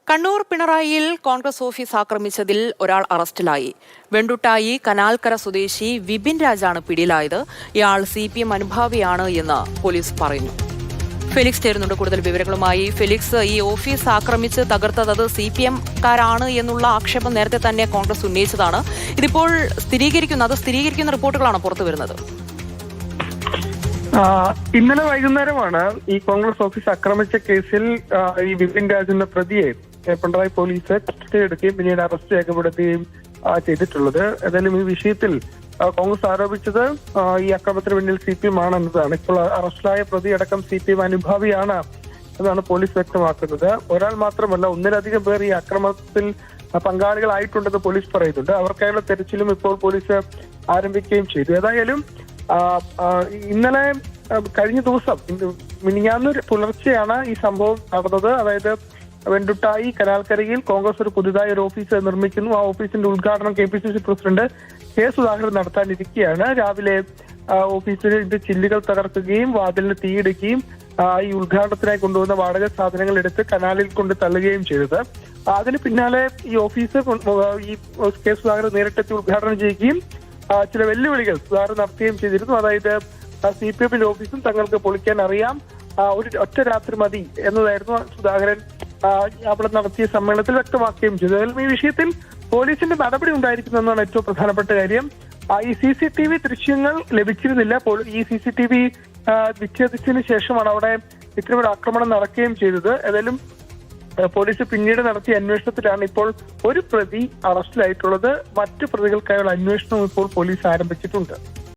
Kannur പിണറായിയിൽ Congress office ആക്രമിച്ചതിൽ ഒരാൾ അറസ്റ്റിലായി. വെണ്ടുട്ടായി കനാൽക്കര സ്വദേശി വിപിൻ രാജാണ് പിടിയിലായത്. ഇയാൾ CPM അനുഭാവിയാണ് എന്ന് പോലീസ് പറയുന്നു. ഫെലിക്സ് ചേരുന്നുണ്ട് കൂടുതൽ വിവരങ്ങളുമായി. ഫെലിക്സ്, ഈ ഓഫീസ് ആക്രമിച്ച് തകർത്തത് CPM-കാരാണ് എന്നുള്ള ആക്ഷേപം നേരത്തെ തന്നെ കോൺഗ്രസ് ഉന്നയിച്ചതാണ്. ഇതിപ്പോൾ സ്ഥിരീകരിക്കുന്ന റിപ്പോർട്ടുകളാണ് പുറത്തുവരുന്നത്. ഇന്നലെ വൈകുന്നേരമാണ് ഈ കോൺഗ്രസ് ഓഫീസ് ആക്രമിച്ച കേസിൽ ഈ വിപിൻ രാജ് എന്ന പ്രതിയെ പിണറായി പോലീസ് കസ്റ്റഡിയെടുക്കുകയും പിന്നീട് അറസ്റ്റ് രേഖപ്പെടുത്തുകയും ചെയ്തിട്ടുള്ളത്. ഏതായാലും ഈ വിഷയത്തിൽ കോൺഗ്രസ് ആരോപിച്ചത് ഈ അക്രമത്തിന് പിന്നിൽ CPM ആണ് എന്നതാണ്. ഇപ്പോൾ അറസ്റ്റിലായ പ്രതി അടക്കം CPM അനുഭാവിയാണ് എന്നാണ് പോലീസ് വ്യക്തമാക്കുന്നത്. ഒരാൾ മാത്രമല്ല, ഒന്നിലധികം പേർ ഈ അക്രമത്തിൽ പങ്കാളികളായിട്ടുണ്ടെന്ന് പോലീസ് പറയുന്നുണ്ട്. അവർക്കായുള്ള തെരച്ചിലും ഇപ്പോൾ പോലീസ് ആരംഭിക്കുകയും ചെയ്തു. ഏതായാലും ഇന്നലെ കഴിഞ്ഞ ദിവസം മിനിഞ്ഞാന്ന് പുലർച്ചെയാണ് ഈ സംഭവം നടന്നത്. അതായത് വെണ്ടുട്ടായി കനാൽക്കരയിൽ കോൺഗ്രസ് പുതുതായി ഒരു ഓഫീസ് നിർമ്മിക്കുന്നു. ആ ഓഫീസിന്റെ ഉദ്ഘാടനം KPCC പ്രസിഡന്റ് K. സുധാകരൻ നടത്താനിരിക്കുകയാണ്. രാവിലെ ഓഫീസിന്റെ ചില്ലുകൾ തകർക്കുകയും വാതിലിന് തീയിടുകയും ഈ ഉദ്ഘാടനത്തിനായി കൊണ്ടുവന്ന വാടക സാധനങ്ങൾ എടുത്ത് കനാലിൽ കൊണ്ട് തള്ളുകയും ചെയ്തത്. അതിന് പിന്നാലെ ഈ ഓഫീസ് ഈ K. സുധാകരൻ നേരിട്ടെത്തി ഉദ്ഘാടനം ചെയ്യുകയും ചില വെല്ലുവിളികൾ സുധാകരൻ നടത്തുകയും ചെയ്തിരുന്നു. അതായത് CPM ഓഫീസും തങ്ങൾക്ക് പൊളിക്കാൻ അറിയാം, ഒറ്റ രാത്രി മതി എന്നതായിരുന്നു സുധാകരൻ അവിടെ നടത്തിയ സമ്മേളനത്തിൽ വ്യക്തമാക്കുകയും ചെയ്തു. ഈ വിഷയത്തിൽ പോലീസിന്റെ നടപടി ഉണ്ടായിരിക്കുന്നതാണ് ഏറ്റവും പ്രധാനപ്പെട്ട കാര്യം. ഈ CCTV ദൃശ്യങ്ങൾ ലഭിച്ചിരുന്നില്ല. ഈ CCTV വിച്ഛേദിച്ചതിന് ശേഷമാണ് അവിടെ ഇത്തരമൊരു ആക്രമണം നടക്കുകയും ചെയ്തത്. ഏതായാലും പോലീസ് പിന്നീട് നടത്തിയ അന്വേഷണത്തിലാണ് ഇപ്പോൾ ഒരു പ്രതി അറസ്റ്റിലായിട്ടുള്ളത്. മറ്റു പ്രതികൾക്കായുള്ള അന്വേഷണവും ഇപ്പോൾ പോലീസ് ആരംഭിച്ചിട്ടുണ്ട്.